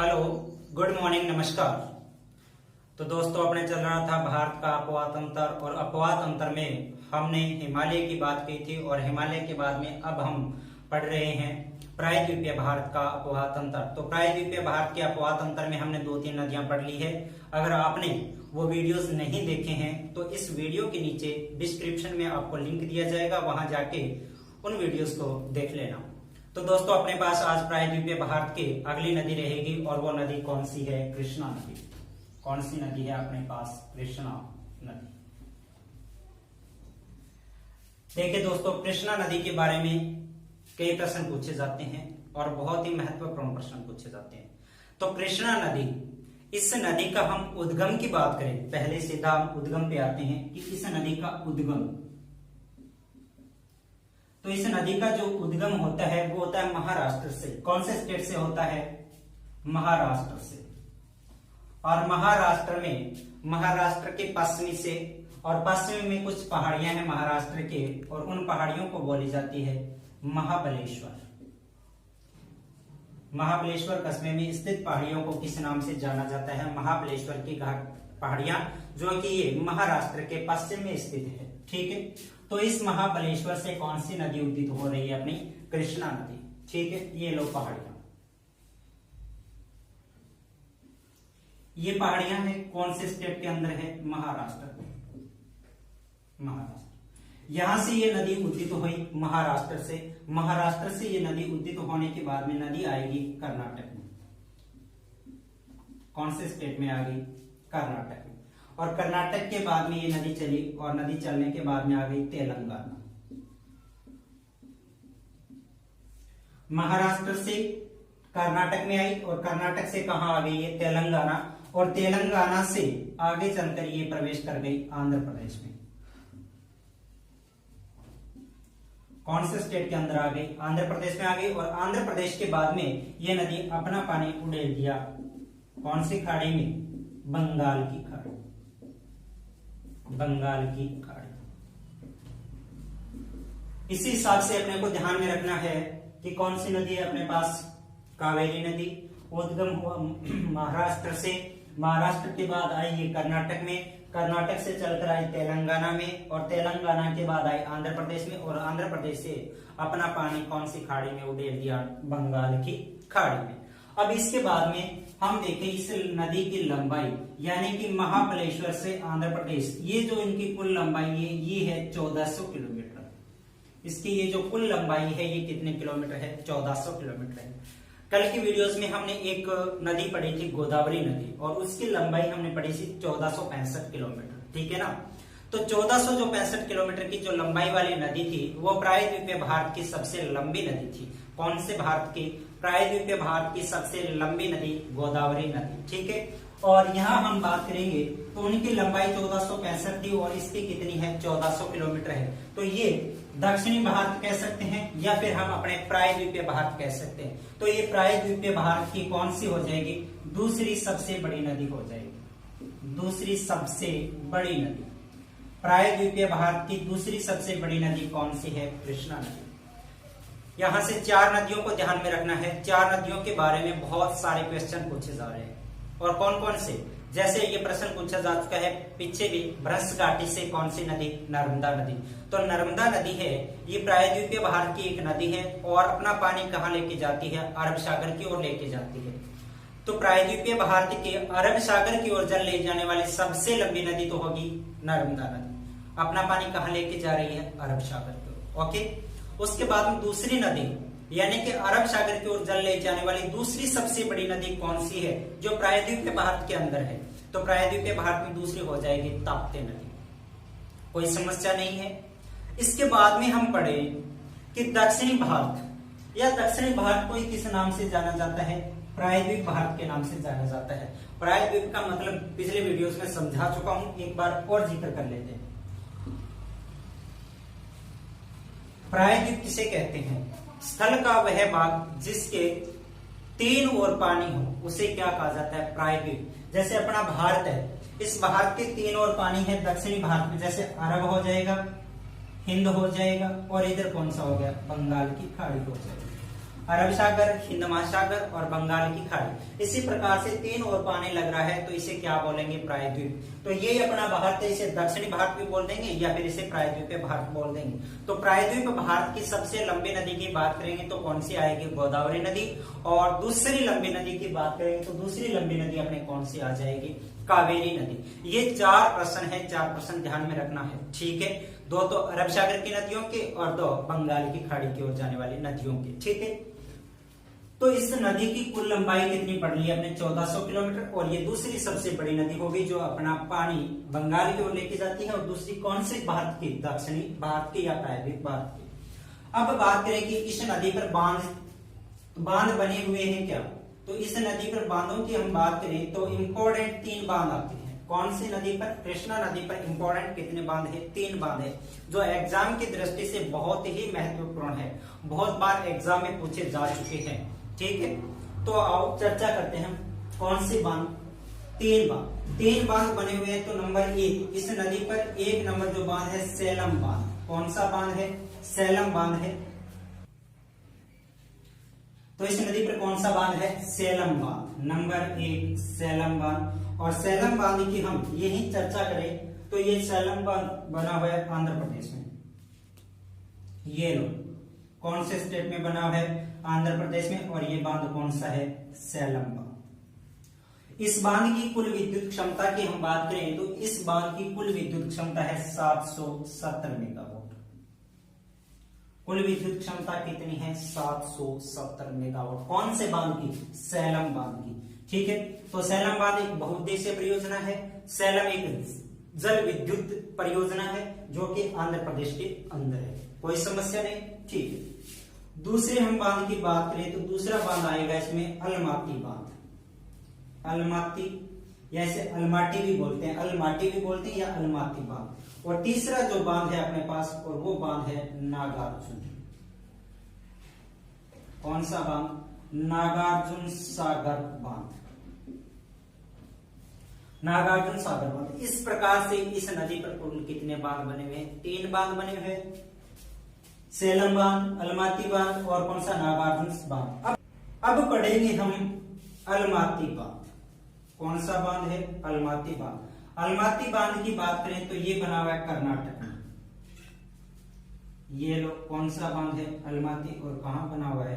Hello, good morning, नमस्कार। तो दोस्तों, अपने चल रहा था भारत का अपवाद अंतर, और अपवाद अंतर में हमने हिमालय की बात की थी, और हिमालय के बाद में अब हम पढ़ रहे हैं प्रायद्वीपीय भारत का अपवाद अंतर। तो प्रायद्वीपीय भारत के अपवाद अंतर में हमने 2-3 नदियां पढ़ ली है। अगर आपने वो वीडियोस नहीं देखे हैं तो इस वीडियो के नीचे डिस्क्रिप्शन में आपको लिंक दिया जाएगा, वहां जाके उन वीडियोस को देख लेना। तो दोस्तों, अपने पास आज प्रायद्वीपीय भारत की अगली नदी रहेगी, और वो नदी कौन सी है? कृष्णा नदी। कौन सी नदी है अपने पास? कृष्णा नदी। देखिए दोस्तों, कृष्णा नदी के बारे में कई प्रश्न पूछे जाते हैं और बहुत ही महत्वपूर्ण प्रश्न पूछे जाते हैं। तो कृष्णा नदी, इस नदी का हम उद्गम की बात करें, पहले सीधा हम उद्गम पे आते हैं कि इस नदी का उद्गम। तो इस नदी का जो उद्गम होता है वो होता है महाराष्ट्र से। कौन से स्टेट से होता है? महाराष्ट्र से। और महाराष्ट्र के पश्चिमी से, और पश्चिमी में कुछ पहाड़ियां हैं महाराष्ट्र के, और उन पहाड़ियों को बोली जाती है महाबलेश्वर। महाबलेश्वर कस्बे में स्थित पहाड़ियों को किस नाम से जाना जाता है? महाबलेश्वर की घाट पहाड़ियां, जो कि ये महाराष्ट्र के पश्चिम में स्थित है। ठीक है, तो इस महाबलेश्वर से कौन सी नदी उद्गीत हो रही है? अपनी कृष्णा नदी। ठीक है, ये लो पहाड़ियां, ये पहाड़ियां हैं कौन से स्टेट के अंदर है? महाराष्ट्र। यहां से ये नदी उद्गीत हुई महाराष्ट्र से। महाराष्ट्र से ये नदी उद्गीत होने के बाद में नदी आएगी कर्नाटक में। कौन से स्टेट में आ गई? कर्नाटक में। और कर्नाटक के बाद में ये नदी चली, और नदी चलने के बाद में आ गई तेलंगाना। महाराष्ट्र से कर्नाटक में आई, और कर्नाटक से कहां आ गई? ये तेलंगाना। और तेलंगाना से आगे चलकर ये प्रवेश कर गई आंध्र प्रदेश में। कौन से स्टेट के अंदर आ गई? आंध्र प्रदेश में आ गई। और आंध्र प्रदेश के बाद में ये नदी अपना पानी उड़ेल दिया कौन सी खाड़ी में? बंगाल की खाड़ी। बंगाल की खाड़ी। इसी हिसाब से अपने को ध्यान में रखना है कि कौन सी नदी है अपने पास? कावेरी नदी। उद्गम हुआ महाराष्ट्र से, महाराष्ट्र के बाद आई ये कर्नाटक में, कर्नाटक से चलकर आई तेलंगाना में, और तेलंगाना के बाद आई आंध्र प्रदेश में, और आंध्र प्रदेश से अपना पानी कौन सी खाड़ी में उड़ेल दिया? बंगाल की खाड़ी में। अब इसके बाद में हम देखें इस नदी की लंबाई, यानी कि महाबलेश्वर से आंध्र प्रदेश, ये जो इनकी कुल लंबाई है ये है 1400 किलोमीटर। इसकी ये जो कुल लंबाई है ये कितने किलोमीटर है? 1400 किलोमीटर है। कल की वीडियोस में हमने एक नदी पढ़ी थी गोदावरी नदी, और उसकी लंबाई हमने पढ़ी थी 1465 किलोमीटर। ठीक है ना? तो 1465 किलोमीटर की जो लंबाई वाली नदी थी वो प्रायद्वीपीय भारत की सबसे लंबी नदी थी। कौन से भारत की? प्रायद्वीपीय भारत की सबसे लंबी नदी गोदावरी नदी। ठीक है, और यहाँ हम बात करेंगे तो उनकी लंबाई 1465 थी, और इसकी कितनी है? 1400 किलोमीटर है। तो ये दक्षिणी भारत कह सकते हैं, या फिर हम अपने प्रायद्वीपीय भारत कह सकते हैं। तो ये प्रायद्वीपीय भारत की कौन सी हो जाएगी? दूसरी सबसे बड़ी नदी हो जाएगी। दूसरी सबसे बड़ी नदी, प्रायद्वीपीय भारत की दूसरी सबसे बड़ी नदी कौन सी है? कृष्णा नदी। यहां से 4 नदियों को ध्यान में रखना है। 4 नदियों के बारे में बहुत सारे क्वेश्चन पूछे जा रहे हैं। और कौन कौन से? जैसे ये प्रश्न पूछा जा चुका है पीछे भी, भ्रंश घाटी से कौन सी नदी? नर्मदा नदी। तो नर्मदा नदी है, ये प्रायद्वीपीय भारत की एक नदी है, और अपना पानी कहाँ लेके जाती है? अरब सागर की ओर लेके जाती है। तो प्रायद्वीपीय भारत के अरब सागर की ओर जल ले जाने वाली सबसे लंबी नदी तो होगी नर्मदा नदी। अपना पानी कहाँ लेके जा रही है? अरब सागर की ओर। ओके, उसके बाद में दूसरी नदी, यानी कि अरब सागर की ओर जल ले जाने वाली दूसरी सबसे बड़ी नदी कौन सी है जो प्रायद्वीपीय भारत के अंदर है? तो प्रायद्वीपीय भारत में दूसरी हो जाएगी ताप्ती नदी। कोई समस्या नहीं है। इसके बाद में हम पढ़े कि दक्षिणी भारत, या दक्षिणी भारत को किस नाम से जाना जाता है? प्रायद्वीप भारत के नाम से जाना जाता है। प्रायद्वीप का मतलब पिछले वीडियोस में समझा चुका हूं, एक बार और जिक्र कर लेते हैं। प्रायद्वीप किसे कहते हैं? स्थल का वह भाग जिसके 3 ओर पानी हो उसे क्या कहा जाता है? प्रायद्वीप। जैसे अपना भारत है, इस भारत के 3 ओर पानी है दक्षिणी भारत में, जैसे अरब हो जाएगा, हिंद हो जाएगा, और इधर कौन सा हो गया? बंगाल की खाड़ी हो जाएगी। अरब सागर, हिंद महासागर और बंगाल की खाड़ी। इसी प्रकार से 3 और पानी लग रहा है, तो इसे क्या बोलेंगे? प्रायद्वीप। तो ये अपना भारत है, इसे दक्षिणी भारत भी बोल देंगे या फिर इसे प्रायद्वीपीय भारत बोल देंगे। तो प्रायद्वीप भारत की सबसे लंबी नदी की बात करेंगे तो कौन सी आएगी? गोदावरी नदी। और दूसरी लंबी नदी की बात करेंगे तो दूसरी लंबी नदी अपने कौन सी आ जाएगी? कावेरी नदी। ये 4 प्रश्न है, 4 प्रश्न ध्यान में रखना है, ठीक है। 2 तो अरब सागर की नदियों के और 2 बंगाल की खाड़ी की ओर जाने वाली नदियों के, ठीक है। तो इस नदी की कुल लंबाई कितनी पड़ रही है अपने? 1400 किलोमीटर। और ये दूसरी सबसे बड़ी नदी होगी जो अपना पानी बंगाल की ओर लेके जाती है। और दूसरी कौन सी? भारत की, दक्षिणी भारत की या प्रायद्वीप भारत की। अब बात करें कि इस नदी पर बांध बने हुए हैं क्या? तो इस नदी पर बांधों की हम बात करें तो इम्पोर्टेंट 3 बांध आते हैं। कौन सी नदी पर? कृष्णा नदी पर इम्पोर्टेंट कितने बांध है? 3 बांध है, जो एग्जाम की दृष्टि से बहुत ही महत्वपूर्ण है, बहुत बार एग्जाम में पूछे जा चुके हैं, ठीक है। तो आओ चर्चा करते हैं। कौन सी बांध? 3 बांध बने हुए हैं। तो नंबर 1, इस नदी पर 1 नंबर जो बांध है सेलम बांध। कौन सा बांध है? सेलम बांध है। तो इस नदी पर कौन सा बांध है? सेलम बांध। नंबर 1 सेलम बांध। और सेलम बांध की हम यही चर्चा करें तो ये सेलम बांध बना हुआ है आंध्र प्रदेश में। ये लो, कौन से स्टेट में बना हुआ है? आंध्र प्रदेश में। और ये बांध कौन सा है? सेलम बांध। इस बांध की कुल विद्युत क्षमता की हम बात करें तो इस बांध की कुल विद्युत क्षमता है 770 मेगावाट। कुल विद्युत क्षमता कितनी है? 770 मेगावाट। कौन से बांध की? सेलम बांध की, ठीक है। तो सेलम बांध एक बहुउद्देशीय परियोजना है। सेलम एक जल विद्युत परियोजना है जो कि आंध्र प्रदेश के अंदर है। कोई समस्या नहीं, ठीक है। दूसरे हम बांध की बात करें तो दूसरा बांध आएगा इसमें अलमाती बांध। अलमाती या इसे अलमाटी भी बोलते हैं, अलमाटी भी बोलते हैं या अलमाती बांध। और तीसरा जो बांध है अपने पास और वो बांध है नागार्जुन। कौन सा बांध? नागार्जुन सागर बांध। नागार्जुन सागर बांध। इस प्रकार से इस नदी पर कुल कितने बांध बने हुए हैं? 3 बांध बने हुए हैं, सेलम बांध, अलमाती बांध और कौन सा? नागार्जुन बांध। अब पढ़ेंगे हम अलमाती बांध। कौन सा बांध है? अलमाती बांध। अलमाती बांध की बात करें तो ये बना हुआ है कर्नाटक में। ये लो, कौन सा बांध है? अलमाती। और कहां बना हुआ है?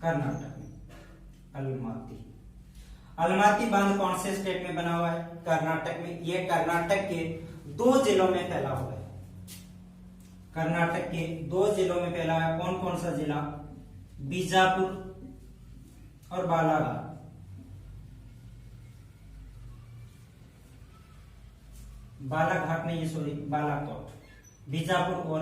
कर्नाटक में। अलमाती अलमाती बांध कौन से स्टेट में बना हुआ है? कर्नाटक में। यह कर्नाटक के 2 जिलों में फैला हुआ है। कर्नाटक के 2 जिलों में फैला है। कौन कौन सा जिला? बीजापुर और बालाघाट। बालाघाट नहीं, सॉरी, बालाकोट। बीजापुर और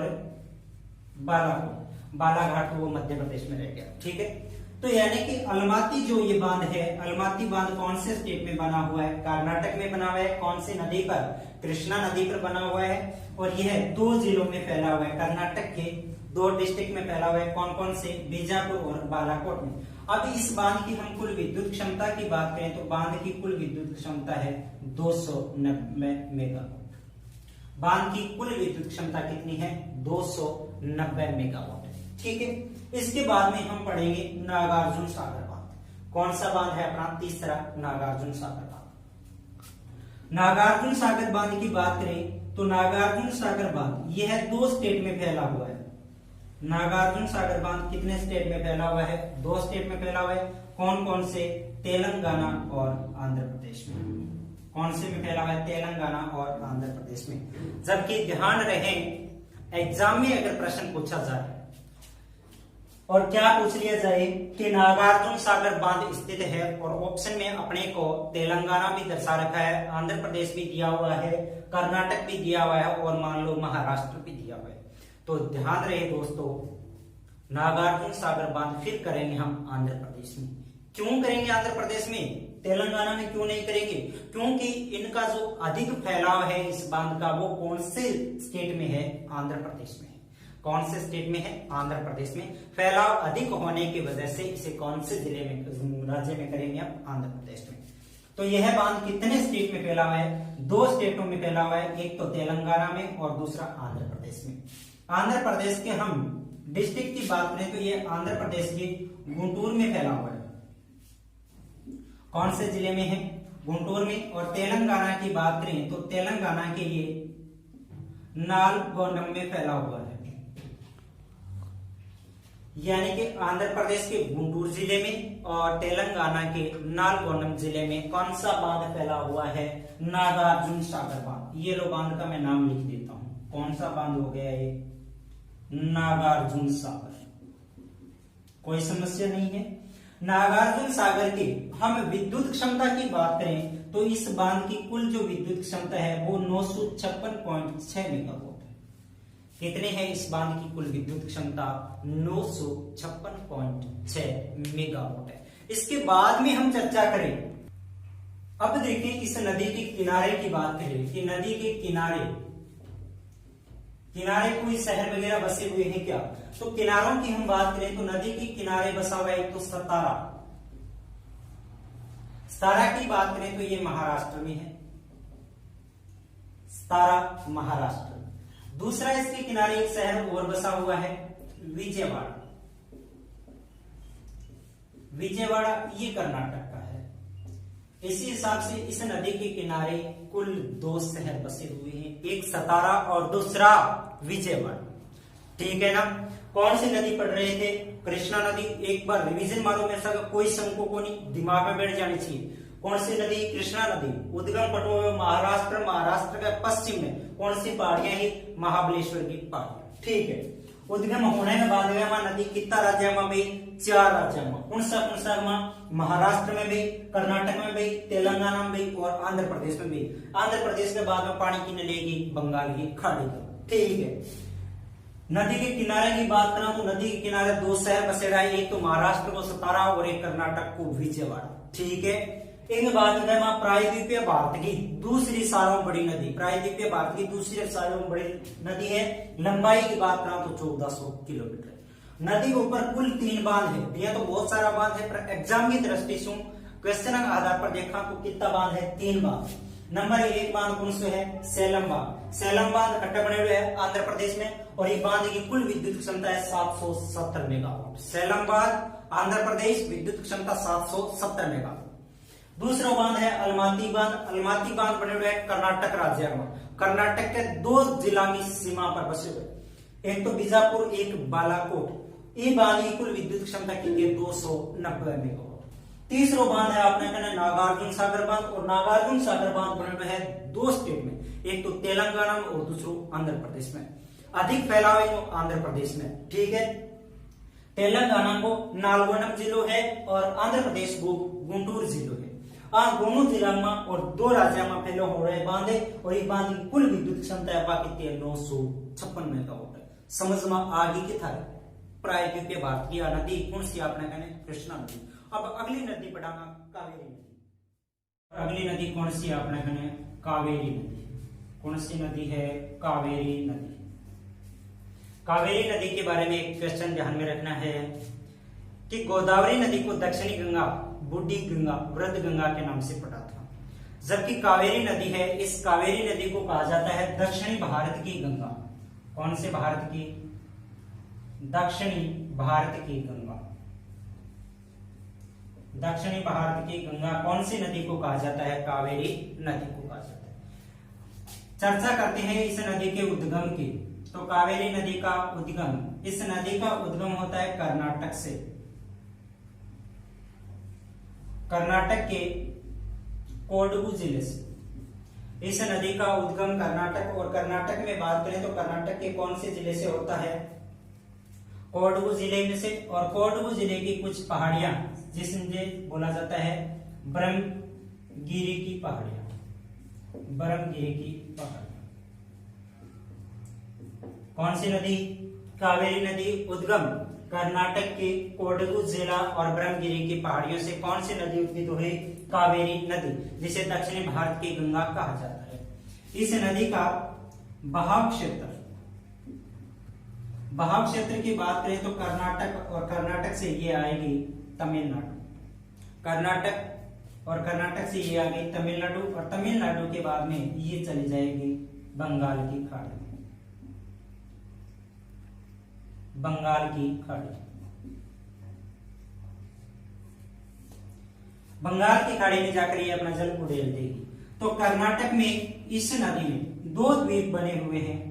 बालाघाट वो मध्य प्रदेश में रह गया, ठीक है। तो यानी कि अलमाती जो ये बांध है, अलमाती बांध कौन से स्टेट में बना हुआ है? कर्नाटक में बना हुआ है। कौन सी नदी पर? कृष्णा नदी पर बना हुआ है। और यह 2 जिलों में फैला हुआ है, कर्नाटक के 2 डिस्ट्रिक्ट में फैला हुआ है। कौन कौन से? बीजापुर और बालाकोट में। अब इस बांध की हम कुल विद्युत क्षमता की बात करें तो बांध की कुल विद्युत क्षमता है 290 मेगावाट। बांध की कुल विद्युत क्षमता कितनी है? 290 मेगावाट, ठीक है। इसके बाद में हम पढ़ेंगे नागार्जुन सागर बांध। कौन सा बांध है अपना? तीसरा, नागार्जुन सागर बांध। नागार्जुन सागर बांध की बात करें तो नागार्जुन सागर बांध यह 2 स्टेट में फैला हुआ है। नागार्जुन सागर बांध कितने स्टेट में फैला हुआ है? 2 स्टेट में फैला हुआ है। कौन कौन से? तेलंगाना और आंध्र प्रदेश में। कौन से में फैला हुआ है? तेलंगाना और आंध्र प्रदेश में। जबकि ध्यान रहे, एग्जाम में अगर प्रश्न पूछा जाए और क्या पूछ लिया जाए कि नागार्जुन सागर बांध स्थित है और ऑप्शन में अपने को तेलंगाना भी दर्शा रखा है, आंध्र प्रदेश भी दिया हुआ है, कर्नाटक भी दिया हुआ है और मान लो महाराष्ट्र भी दिया हुआ है, तो ध्यान रहे दोस्तों, नागार्जुन सागर बांध फिर करेंगे हम आंध्र प्रदेश में। क्यों करेंगे आंध्र प्रदेश में? तेलंगाना में क्यों नहीं करेंगे? क्योंकि इनका जो अधिक फैलाव है इस बांध का वो कौन से स्टेट में है? आंध्र प्रदेश में। कौन से स्टेट में है? आंध्र प्रदेश में। फैलाव अधिक होने की वजह से इसे कौन से जिले में, राज्य में करेंगे आप? आंध्र प्रदेश में। तो यह बांध कितने स्टेट में फैला हुआ है? 2 स्टेटों में फैला हुआ है, एक तो तेलंगाना में और दूसरा आंध्र प्रदेश में। आंध्र प्रदेश के हम डिस्ट्रिक्ट की बात करें तो ये आंध्र प्रदेश के गुंटूर में फैला हुआ है। कौन से जिले में है? गुंटूर में। और तेलंगाना की बात करें तो तेलंगाना के ये नालगोंडम में फैला हुआ है। यानी कि आंध्र प्रदेश के गुंटूर जिले में और तेलंगाना के नालगोंडम जिले में कौन सा बांध फैला हुआ है? नागार्जुन सागर बांध। ये लो बांध का मैं नाम लिख देता हूं। कौन सा बांध हो गया ये? नागार्जुन सागर। कोई समस्या नहीं है। नागार्जुन सागर की हम विद्युत क्षमता की बात करें तो इस बांध की कुल जो विद्युत क्षमता है वो 956.6 मेगावाट है। कितने है इस बांध की कुल विद्युत क्षमता? 956.6 मेगावाट है। इसके बाद में हम चर्चा करें। अब देखें इस नदी के किनारे की बात करें कि नदी के किनारे कोई शहर वगैरह बसे हुए हैं क्या? तो किनारों की हम बात करें तो नदी के किनारे बसा हुआ है तो सतारा की बात करें तो ये महाराष्ट्र में है। सतारा महाराष्ट्र। दूसरा इसके किनारे एक शहर और बसा हुआ है विजयवाड़ा। विजयवाड़ा ये कर्नाटक का है। इसी हिसाब से इस नदी के किनारे कुल 2 शहर बसे हुए हैं, एक सतारा और दूसरा विजयवाड़ा। ठीक है ना? कौन सी नदी पढ़ रहे थे? कृष्णा नदी। एक बार रिवीजन मारो, में कोई शंको को नहीं, दिमाग में बैठ जानी चाहिए। कौन सी नदी? कृष्णा नदी। उद्गम पटो महाराष्ट्र। महाराष्ट्र के पश्चिम में कौन सी पहाड़ियां ही? महाबलेश्वर की पहाड़ियां। ठीक है। उद्गम होने के बाद नदी कितना राज्य में भी? 4 राज्य में। कौन सा महाराष्ट्र में भी, कर्नाटक में भी, तेलंगाना में भी और आंध्र प्रदेश में भी। आंध्र प्रदेश के बाद में पानी की लेगी बंगाल की खाड़ी का। ठीक है। नदी के किनारे की बात करें तो नदी के किनारे 2 शहर बसे रहे, एक तो महाराष्ट्र को सतारा और एक कर्नाटक को विजयवाड़ा। ठीक है। एक बात है प्रायद्वीपीय भारत की दूसरी सारों बड़ी नदी। प्रायद्वीपीय भारत की दूसरी सारों बड़ी नदी है। लंबाई की बात करें तो 1400 किलोमीटर। नदी के ऊपर कुल 3 बांध है। यह तो बहुत सारा बांध है, पर एग्जाम की दृष्टि से क्वेश्चन के आधार पर देखा तो कितना बांध है? 3 बांध। नंबर 1 बांध कौन सा है? सेलम बांध। सेलम बांध खट्टा बने हुए है आंध्र प्रदेश में और ये बांध की कुल विद्युत क्षमता है 770 मेगावाट। सेलम बांध आंध्र प्रदेश, विद्युत क्षमता 770 मेगावाट। दूसरा बांध है अलमाती बांध। अलमाती बांध बने हुए है कर्नाटक राज्य में। कर्नाटक के 2 जिला की सीमा पर बसे हुए, एक तो बीजापुर, एक बालाकोट। ये बांध की कुल विद्युत क्षमता कितनी है? 290 मेगावाट। तीसरा बांध है आपने कहना नागार्जुन सागर बांध। और नागार्जुन सागर बांध बने हुए है 2 स्टेट में, एक तो तेलंगाना में और दूसरा आंध्र प्रदेश में। अधिक फैलाव है आंध्र प्रदेश में। ठीक है। तेलंगाना को नालगोंडम जिलो है और आंध्र प्रदेश को गुंटूर जिलो है। दोनों जिला में और 2 राज्यों में फैले हो रहे बांध है और ये बांध की कुल विद्युत क्षमता है 956 मेगावाट है। समझ में आगे की था प्रायद्वीपीय भारत की नदी कौन सी? आपने कहने कृष्णा नदी। अब अगली नदी पढ़ाना कावेरी नदी। अगली नदी कौन सी? आपने कहने कावेरी नदी। कौन सी नदी है? कावेरी नदी। कावेरी नदी के बारे में एक क्वेश्चन ध्यान में रखना है कि गोदावरी नदी को दक्षिणी गंगा, बूढ़ी गंगा, वृद्ध गंगा के नाम से पढ़ा था, जबकि कावेरी नदी है, इस कावेरी नदी को कहा जाता है दक्षिणी भारत की गंगा। कौन से भारत की? दक्षिणी भारत की गंगा। दक्षिणी भारत की गंगा कौन सी नदी को कहा जाता है? कावेरी नदी को कहा जाता है। चर्चा करते हैं इस नदी के उद्गम की। तो कावेरी नदी का उद्गम, इस नदी का उद्गम होता है कर्नाटक से। कर्नाटक के कोडगु जिले से इस नदी का उद्गम कर्नाटक। और कर्नाटक में बात करें तो कर्नाटक के कौन से जिले से होता है? कोडगु जिले में से। और कोडगु जिले की कुछ पहाड़ियां जिसमें बोला जाता है ब्रह्मगिरी की पहाड़ियां। ब्रह्मगिरी की पहाड़ियां कौन सी नदी? कावेरी नदी। उद्गम कर्नाटक के कोडगु जिला और ब्रह्मगिरी की पहाड़ियों से कौन सी नदी उद्गत हुई? कावेरी नदी, जिसे दक्षिणी भारत की गंगा कहा जाता है। इस नदी का बहाव क्षेत्र की बात करें तो कर्नाटक, और कर्नाटक से ये आएगी तमिलनाडु। कर्नाटक और कर्नाटक से ये आ गई तमिलनाडु, और तमिलनाडु के बाद में ये चली जाएगी बंगाल की खाड़ी। बंगाल की खाड़ी। बंगाल की खाड़ी में जाकर ये अपना जल उड़ेल देगी। तो कर्नाटक में इस नदी में दो द्वीप बने हुए हैं,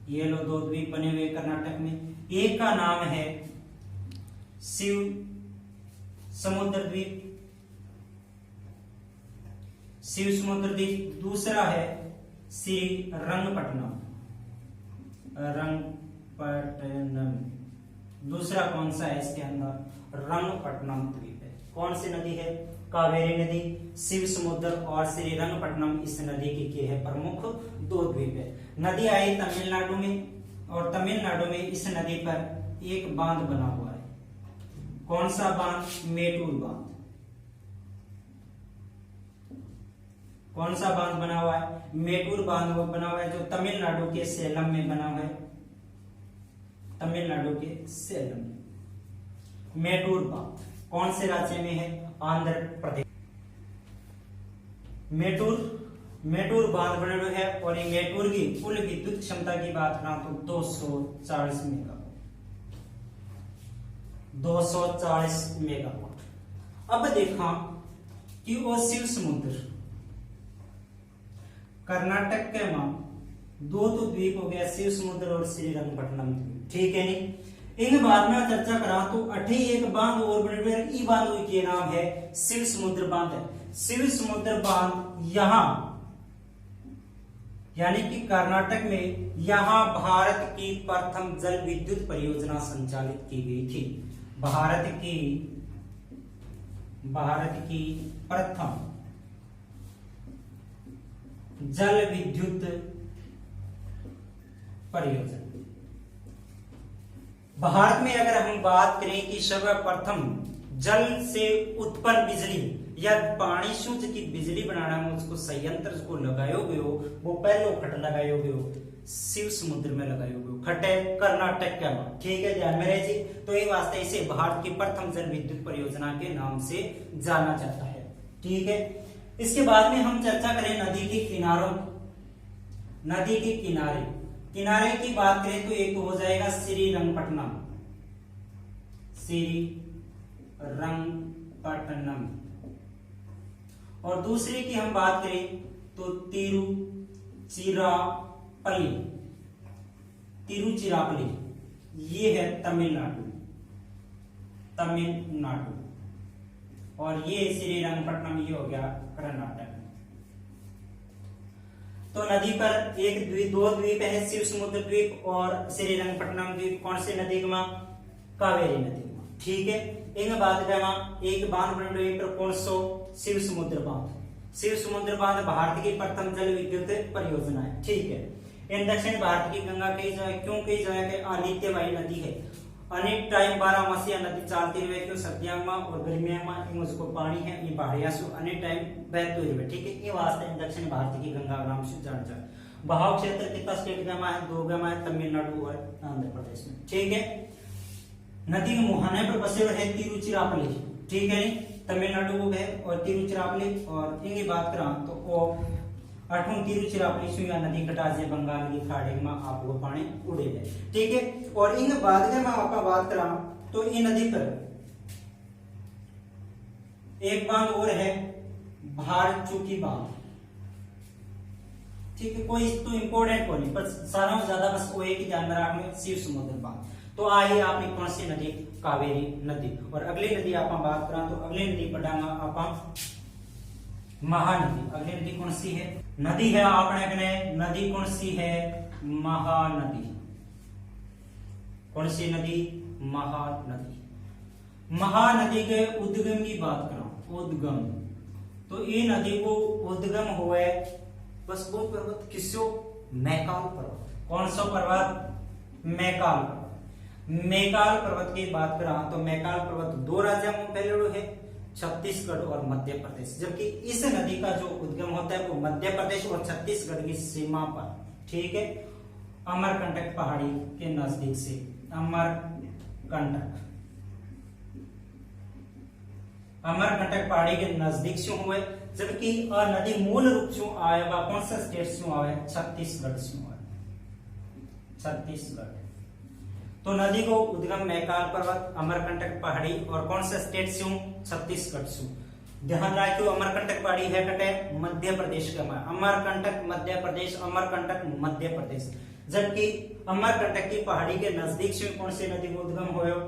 ये लो दो द्वीप बने हुए कर्नाटक में। एक का नाम है शिव समुद्र द्वीप, शिव समुद्र द्वीप। दूसरा है श्री रंगपट्टनम, रंगपट्टनम। दूसरा कौन सा है इसके अंदर? रंगपट्टनम द्वीप है। कौन सी नदी है? कावेरी नदी, शिव समुद्र और श्री रंगपट्टनम इस नदी की है प्रमुख दो द्वीप है। नदी आई तमिलनाडु में, और तमिलनाडु में इस नदी पर एक बांध बना हुआ है। कौन सा बांध? मेटूर बांध। कौन सा बांध बना हुआ है? मेटूर बांध बना हुआ है, जो तमिलनाडु के सेलम में बना हुआ है। तमिलनाडु के सेलम में मेटूर बांध कौन से राज्य में है? आंध्र प्रदेश। मेटूर बांध बने हुए है, और ये मेटूर की कुल विद्युत क्षमता की बात करें तो 240 मेगावाट। 240 मेगावाट। अब देखा कि वो शिव समुद्र कर्नाटक के मां दो तो द्वीप हो गया, शिव समुद्र और श्री रंगपट्टनम द्वीप, ठीक है नहीं। इन बात में चर्चा करा तो अठे एक बांध और बने, ई बांध के नाम है शिव समुद्र बांध है। शिव समुद्र बांध यहां यानी कि कर्नाटक में यहां भारत की प्रथम जल विद्युत परियोजना संचालित की गई थी। भारत की प्रथम जल विद्युत परियोजना। भारत में अगर हम बात करें कि सर्वप्रथम जल से उत्पन्न बिजली या पानी शुद्ध की बिजली बनाना में उसको संयंत्र को लगायो गयो, वो पहलो खट लगायो गयो शिव समुद्र में लगायो गयो, खटे कर्नाटक के बाद, ठीक है, ध्यान में रहे जी। तो ये वास्ते इसे भारत की प्रथम जल विद्युत परियोजना के नाम से जाना जाता है, ठीक है। इसके बाद में हम चर्चा करें नदी के किनारों, नदी के किनारे की बात करें तो एक हो जाएगा श्री रंगपट्टनम, और दूसरे की हम बात करें तो तिरुचिरापल्ली, ये है तमिलनाडु, और ये श्री रंगपट्टनम ये हो गया कर्नाटक। तो नदी पर एक द्वीप, दो द्वीप है, शिव समुद्र द्वीप और श्री रंगपट्टनम द्वीप। कौन सी नदी का? कावेरी नदी का, ठीक है। एक बात कहना, एक बांध बन रही पर कौन सो? शिव समुद्र बांध। शिव समुद्र बांध भारत की प्रथम जल विद्युत परियोजना है, ठीक है। इन दक्षिण भारत की गंगा कही जाए, क्यों कही जाए कि अनित्यवाही नदी है, अनेक टाइम 12 मासिया नदी चलती रहे, क्यों सर्दियों में और गर्मियों में उसको पानी है ये पहाड़िया से अनेक टाइम बहते हुए, ठीक है। ये वास्ते दक्षिण भारत की गंगा नाम से जान जाए। बहाव क्षेत्र कितना स्टेट गमा है? 2 गमा है, तमिलनाडु और आंध्र प्रदेश में, ठीक है। नदी के मुहाने पर बसे हुए है तिरुचिरापल्ली, ठीक है, तमिलनाडु को है, और तिरुचिरापल्ली, और इनकी बात करा तो वो अठूं तिरुचिरापल्ली सुया नदी कटा जे बंगाल की खाड़ी में आपको पानी उड़े है, ठीक है। और इन बाद में आपका बात करा तो ये नदी पर एक बांध और है भारचुकी बांध, ठीक है। कोई तो इंपोर्टेंट को नहीं, पर सारा ज्यादा बस वो एक ही ध्यान में रखना, शिव समुद्र बांध। तो आइए आपने कौन सी नदी? कावेरी नदी। और अगली नदी आप बात करा तो अगली नदी पढ़ांगा आप महानदी। अगली नदी कौन सी है? नदी है आपने नदी कौन सी है? महानदी। कौन सी नदी? महानदी। महानदी के उद्गम की बात करो, उद्गम, तो ये नदी को उद्गम हुए बस वो पर्वत किसो? मैकाल पर्वत। कौन सा पर्वत? मैकाल पर्वत। मैकाल पर्वत की बात करा तो मैकाल पर्वत 2 राज्यों में फैले है, छत्तीसगढ़ और मध्य प्रदेश, जबकि इस नदी का जो उद्गम होता है वो मध्य प्रदेश और छत्तीसगढ़ की सीमा पर, ठीक है, अमरकंटक पहाड़ी के नजदीक से, अमरकंटक पहाड़ी के नजदीक से हुए, जबकि नदी मूल रूप से आएगा कौन सा स्टेट से आवे? छत्तीसगढ़ से आवे, छत्तीसगढ़। तो नदी को उद्गम मैकाल पर्वत, अमरकंटक पहाड़ी और कौन सा स्टेट से हूँ, छत्तीसगढ़ से। ध्यान रखियो अमरकंटक पहाड़ी है कटे मध्य प्रदेश के में, अमरकंटक मध्य प्रदेश, अमरकंटक मध्य प्रदेश। जबकि अमरकंटक की पहाड़ी के नजदीक से कौन सी नदी को उद्गम होयो,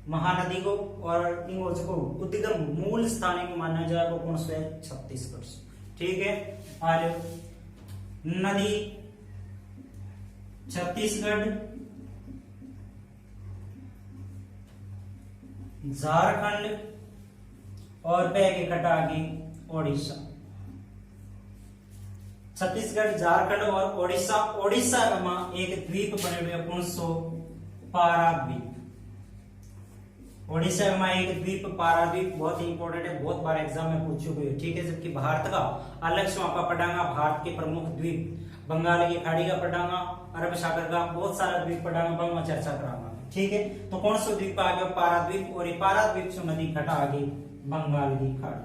महानदी को, और इंगोज को उद्गम मूल स्थान को माना जाए वो कौन सा है, छत्तीसगढ़ से। ठीक है, आ नदी छत्तीसगढ़, झारखंड और बैग कटागी ओडिशा। छत्तीसगढ़, झारखंड और ओडिशा। ओडिशा में एक द्वीप बने हुए कौन सो, पाराद्वीप। ओडिशा में एक द्वीप पाराद्वीप बहुत ही इंपॉर्टेंट है, बहुत बार एग्जाम में पूछी हुई है। ठीक है, जबकि भारत का अलग से वहां पर पढ़ांगा, भारत के प्रमुख द्वीप, बंगाल की खाड़ी का पढ़ांगा, अरब सागर का बहुत सारा द्वीप पढ़ांगा, वहां चर्चा करांगा। ठीक है, तो कौन सा द्वीप आ गया, पाराद्वीप, और ये पाराद्वीप से नदी घटा आ गई बंगाल की खाड़ी,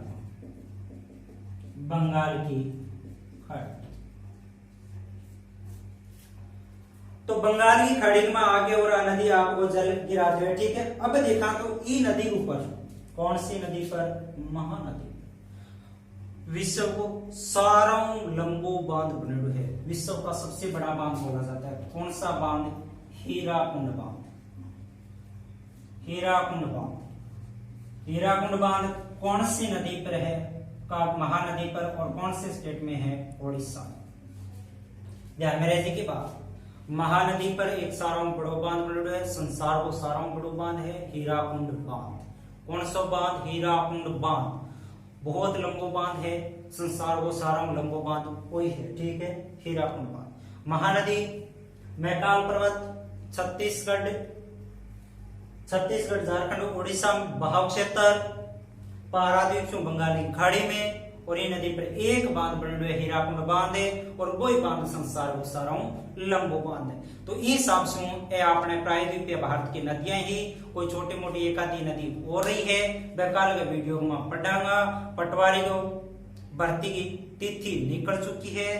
बंगाल की खाड़ी। तो बंगाल की खाड़ी में आगे और नदी आपको जल गिरा दे। ठीक है, अब देखा तो ई नदी ऊपर कौन सी नदी पर, महानदी। विश्व को सारों लंबो बांध बने हुए है, विश्व का सबसे बड़ा बांध बोला जाता है। कौन सा बांध, हीराकुंड बांध। हीराकुंड बांध, हीराकुंड बांध कौन सी नदी पर है, का महानदी पर, और कौन से स्टेट में है, ओडिशा में। ध्यान में रहे की बात, महानदी पर एक सारों बड़ो बांध बने है, संसार को सारों बड़ो बांध है हीराकुंड बांध। कौन सा बांध, हीराकुंड बांध, बहुत लंबो बांध है, संसार को सारों लंबो बांध कोई है। ठीक है, हीराकुंड बांध। महानदी मैकाल पर्वत, छत्तीसगढ़, झारखंड, उड़ीसा में बहाव क्षेत्र, पारादीप से बंगाल की खाड़ी में, और ये नदी पर एक बांध बने हुए हीराकुंड बांध है, और वही बांध संसार को सारों लंबो बांध है। तो इस हिसाब से ये अपने प्रायद्वीपीय भारत की नदियां ही, कोई छोटी मोटी एक आधी नदी हो रही है, बेकाल के वीडियो में पढ़ांगा। पटवारी को भर्ती की तिथि निकल चुकी है,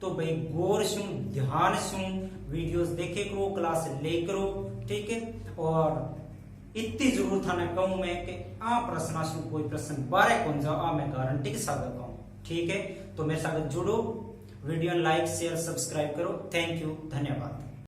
तो भाई गौर से ध्यान से वीडियोस देखे करो, क्लास ले करो। ठीक है, और इतनी जरूर था ना कहूं मैं कि आ प्रश्न से कोई प्रश्न बारे कौन जा मैं गारंटी के साथ कहूं। ठीक है, तो मेरे साथ जुड़ो, वीडियो लाइक शेयर सब्सक्राइब करो। थैंक यू, धन्यवाद।